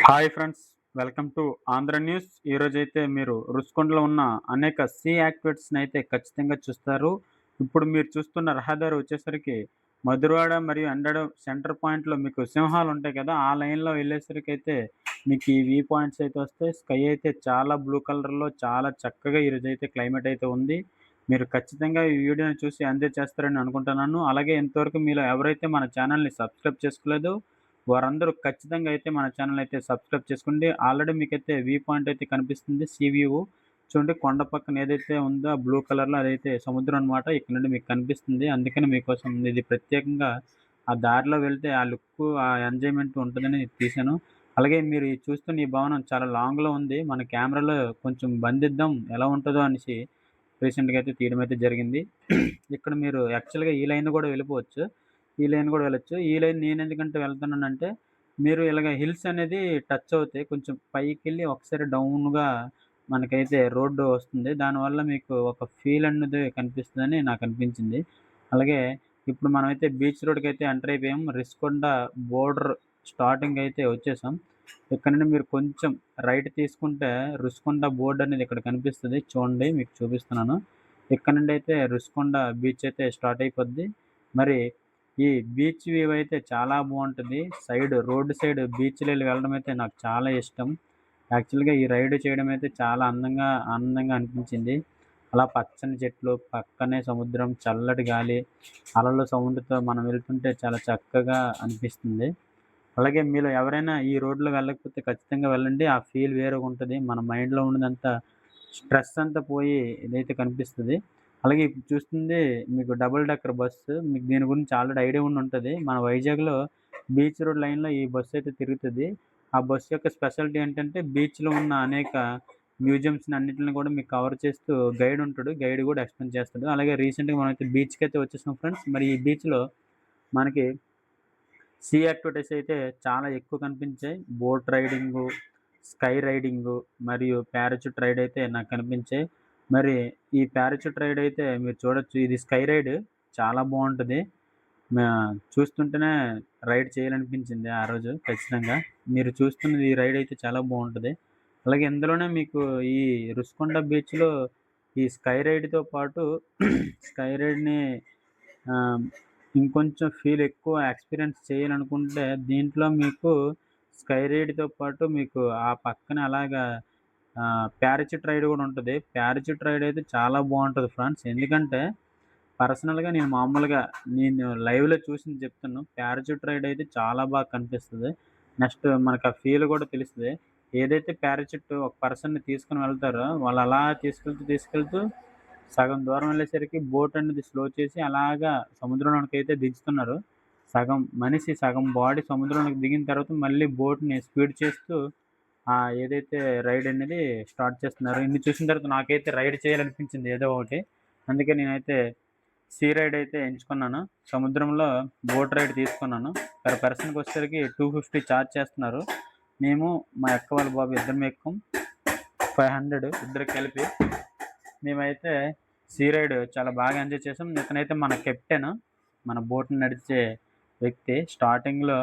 Hi friends, welcome to Andhra news. ఈరోజైతే మీరు రుషికొండలో ఉన్న అనేక సీ యాక్టివిటీస్ని అయితే ఖచ్చితంగా చూస్తారు. ఇప్పుడు మీరు చూస్తున్న రహదారి వచ్చేసరికి మధురవాడ మరియు ఎండడ సెంటర్ పాయింట్లో మీకు సింహాలు ఉంటాయి కదా, ఆ లైన్లో వెళ్ళేసరికి అయితే మీకు ఈ వ్యూ పాయింట్స్ అయితే వస్తాయి. స్కై అయితే చాలా బ్లూ కలర్లో చాలా చక్కగా ఈరోజైతే క్లైమేట్ అయితే ఉంది. మీరు ఖచ్చితంగా ఈ వీడియోని చూసి ఎంజాయ్ చేస్తారని అనుకుంటున్నాను. అలాగే ఇంతవరకు మీలో ఎవరైతే మన ఛానల్ని సబ్స్క్రైబ్ చేసుకోలేదో వారందరూ ఖచ్చితంగా అయితే మన ఛానల్ అయితే సబ్స్క్రైబ్ చేసుకోండి. ఆల్రెడీ మీకైతే వ్యూ పాయింట్ అయితే కనిపిస్తుంది. సీ వ్యూ చూడండి, కొండ పక్కన ఏదైతే ఉందో ఆ బ్లూ కలర్‌లో అదైతే సముద్రం అనమాట. ఇక్కడ నుండి మీకు కనిపిస్తుంది. అందుకని మీకోసం ఇది ప్రత్యేకంగా ఆ దారిలో వెళ్తే ఆ లుక్కు, ఆ ఎంజాయ్‌మెంట్ ఉంటదని తీశాను. అలాగే మీరు ఈ చూస్తున్న ఈ భవనం చాలా లాంగ్‌లో ఉంది. మన కెమెరాలో కొంచెం బంధిద్దాం ఎలా ఉంటదో అనేసి రీసెంట్‌గా అయితే తీయడం అయితే జరిగింది. ఇక్కడ మీరు యాక్చువల్‌గా ఈ లైన్ కూడా వెళ్ళిపోవచ్చు. ఈ లైన్ కూడా వెళ్ళొచ్చు. ఈ లైన్ నేనెందుకంటే వెళ్తున్నానంటే, మీరు ఇలాగ హిల్స్ అనేది టచ్ అవుతాయి. కొంచెం పైకెళ్ళి ఒకసారి డౌన్‌గా మనకైతే రోడ్డు వస్తుంది. దానివల్ల మీకు ఒక ఫీల్ అన్నది కనిపిస్తదని నాకనిపించింది. అలాగే ఇప్పుడు మనమైతే బీచ్ రోడ్‌కైతే ఎంటర్ అయిపోయాం. రిషికొండ బోర్డర్ స్టార్టింగ్ అయితే వచ్చేసాం. ఇక్కడ నుండి మీరు కొంచెం రైట్ తీసుకుంటే రుషికొండ బోర్డ్ అనేది ఇక్కడ కనిపిస్తది. చూడండి, మీకు చూపిస్తున్నాను. ఇక్కడ నుండి అయితే రుషికొండ బీచ్ అయితే స్టార్ట్ అయిపోద్ది. మరి ఈ బీచ్ వ్యూ అయితే చాలా బావుంటది. రోడ్ సైడ్ బీచ్‌లోకి వెళ్ళడం అయితే నాకు చాలా ఇష్టం. యాక్చువల్‌గా ఈ రైడ్ చేయడం అయితే చాలా ఆనందంగా అనిపించింది. అలా పచ్చని చెట్లు, పక్కనే సముద్రం, చల్లటి గాలి, అలల సౌండ్‌తో మనం వెళ్తుంటే చాలా చక్కగా అనిపిస్తుంది. అలాగే మీలో ఎవరైనా ఈ రోడ్‌లో వెళ్ళకపోతే ఖచ్చితంగా వెళ్ళండి. ఆ ఫీల్ వేరేగుంటది. మన మైండ్‌లో ఉన్నదంతా స్ట్రెస్ అంతా పోయి ఇదైతే కనిపిస్తది. అలాగే ఇప్పుడు చూస్తుంది మీకు డబుల్ డెక్కర్ బస్సు. మీకు దీని గురించి ఆల్రెడీ ఐడియా ఉండుంటది. మన వైజాగ్‌లో బీచ్ రోడ్ లైన్‌లో ఈ బస్సు అయితే తిరుగుతది. ఆ బస్సు యొక్క స్పెషాలిటీ ఏంటంటే బీచ్‌లో ఉన్న అనేక మ్యూజియంస్‌ని అన్నిటిని కూడా మీకు కవర్ చేస్తూ గైడ్ ఉంటాడు. గైడ్ కూడా ఎక్స్‌ప్లెయిన్ చేస్తాడు. అలాగే రీసెంట్‌గా మనమైతే బీచ్‌కైతే వచ్చేసాం ఫ్రెండ్స్. మరి ఈ బీచ్‌లో మనకి సీ యాక్టివిటీస్ అయితే చాలా ఎక్కువ కనిపించాయి. బోట్ రైడింగు, స్కై రైడింగు మరియు పారాచూట్ రైడ్ అయితే నాకు కనిపించాయి. మరి ఈ పారాచూట్ రైడ్ అయితే మీరు చూడొచ్చు. ఇది స్కై రైడ్ చాలా బావుంటది. మా చూస్తుంటేనే రైడ్ చేయాలనిపించింది ఆ రోజు ఖచ్చితంగా. మీరు చూస్తున్నది ఈ రైడ్ అయితే చాలా బావుంటది. అలాగే ఇందులోనే మీకు ఈ రుషికొండ బీచ్‌లో ఈ స్కై రైడ్‌తో పాటు స్కై రైడ్‌ని ఆహ్, ఇంకొంచెం ఫీల్ ఎక్కువ ఎక్స్‌పీరియన్స్ చేయాలనుకుంటే దీంట్లో మీకు స్కై రైడ్‌తో పాటు మీకు ఆ పక్కన అలాగా పారాచూట్ రైడ్ గూడా ఉంటది. పారాచూట్ రైడ్ అయితే చాలా బావుంటది ఫ్రెండ్స్. ఎందుకంటే పర్సనల్‌గా నేను లైవ్‌లో చూసింది చెప్తున్నాను. పారాచూట్ రైడ్ అయితే చాలా బాగా కనిపిస్తది. నెక్స్ట్ మనకు ఆ ఫీల్ గూడా తెలుస్తది. ఏదైతే పారాచూట్ ఒక పర్సన్‌ని తీసుకొని వెళ్తారో వాళ్ళు అలా తీసుకెళ్తూ సగం దూరం వెళ్ళేసరికి బోట్ అనేది స్లో చేసి అలాగా సముద్రంలోనికైతే దించుతున్నారు. సగం బాడీ సముద్రంలోకి దిగిన తర్వాత మళ్ళీ బోట్‌ని స్పీడ్ చేస్తూ ఏదైతే రైడ్ అనేది స్టార్ట్ చేస్తున్నారో ఇన్ని చూసిన తర్వాత నాకైతే రైడ్ చేయాలనిపించింది ఏదో ఒకటి. అందుకే నేనైతే సీ రైడ్ అయితే ఎంచుకున్నాను. సముద్రంలో బోట్ రైడ్ తీసుకున్నాను. పర్ పర్సన్‌కొచ్చేసరికి 250 చార్జ్ చేస్తున్నారు. మేము, మా అక్క వాళ్ళ బాబు ఇద్దరం ఎక్కాం. 500 ఇద్దరికి కలిపి. మేమైతే సీ రైడ్ చాలా బాగా ఎంజాయ్ చేసాం. ఇతనైతే మన కెప్టెను. మన బోట్‌ని నడిచే వ్యక్తి. స్టార్టింగ్‌లో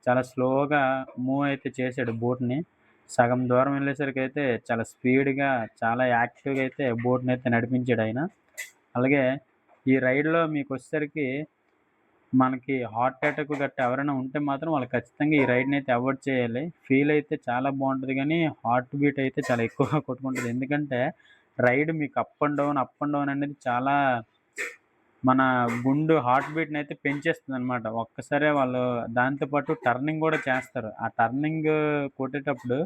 చాలా స్లోగా మూవ్ అయితే చేసాడు బోట్‌ని. సగం దూరం వెళ్ళేసరికైతే చాలా స్పీడ్‌గా, చాలా యాక్టివ్‌గా అయితే బోట్‌నైతే నడిపించాడాయన. అలాగే ఈ రైడ్‌లో మీకొచ్చేసరికి మనకి హార్ట్ అటాక్ గట్టా ఎవరైనా ఉంటే మాత్రం వాళ్ళు ఖచ్చితంగా ఈ రైడ్‌నైతే అవాయిడ్ చేయాలి. ఫీల్ అయితే చాలా బావుంటది గానీ, హార్ట్ బీట్ అయితే చాలా ఎక్కువగా కొట్టుకుంటది. ఎందుకంటే, రైడ్ మీకు అప్ అండ్ డౌన్ అనేది చాలా మన హార్ట్ బీట్‌నయితే పెంచేస్తదనమాట. ఒక్కసారే వాళ్ళు దాంతో పాటు టర్నింగ్ గూడా చేస్తారు. ఆ టర్నింగ్ కొట్టేటప్పుడు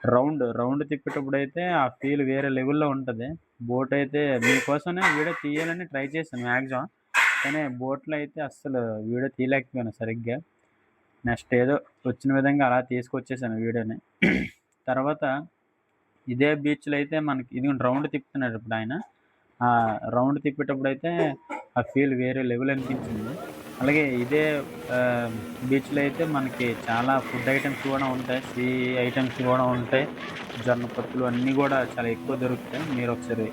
రౌండ్ తిప్పేటప్పుడైతే ఆ ఫీల్ వేరే లెవెల్‌లో ఉంటది. బోటయితే మీకోసమే వీడియో తీయాలని ట్రై చేశాను మాక్సిమం. కానీ బోట్‌లో అయితే అస్సలు వీడియో తీయలేకపోయాను సరిగ్గా. నెక్స్ట్ ఏదో వచ్చిన విధంగా అలా తీసుకొచ్చేసాను వీడియోని. తర్వాత ఇదే బీచ్‌లో అయితే మనకి ఇదిగోండి రౌండ్ తిప్పుతున్నాడు ఇప్పుడాయన. ఆ రౌండ్ తిప్పేటప్పుడైతే ఆ ఫీల్ వేరే లెవెల్ అనిపించింది. అలాగే ఇదే బీచ్‌లో అయితే మనకి చాలా ఫుడ్ ఐటెమ్స్ గూడా ఉంటాయి. సీ ఐటెమ్స్ గూడా ఉంటాయి. జొన్న పొత్తులు అన్నీ గూడా చాలా ఎక్కువ దొరుకుతాయి. మీరొకసారి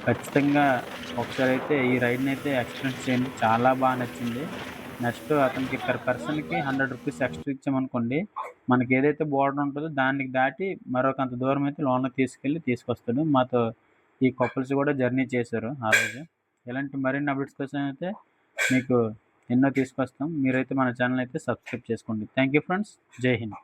ఖచ్చితంగా ఒకసారైతే ఈ రైడ్‌నైతే ఎక్స్‌పీరియన్స్ చేయండి. చాలా నచ్చింది. నెక్స్ట్ అతనికి పర్ పర్సన్‌కి రూ. 100 ఎక్స్‌ట్రా ఇచ్చామనుకోండి, మనకి ఏదైతే బోర్డర్ ఉంటదో దానికి దాటి మరొకంత దూరం అయితే లోనకి తీసుకొస్తాడు. మాతో ఈ కపుల్స్ కూడా జర్నీ చేశారు ఆ రోజు. ఇలాంటి మరిన్ని అప్డేట్స్ కోసం అయితే మీకు ఎన్నో తీసుకొస్తాం. మీరైతే మన ఛానెల్ అయితే సబ్స్క్రైబ్ చేసుకోండి. Thank you friends. జై హింద్.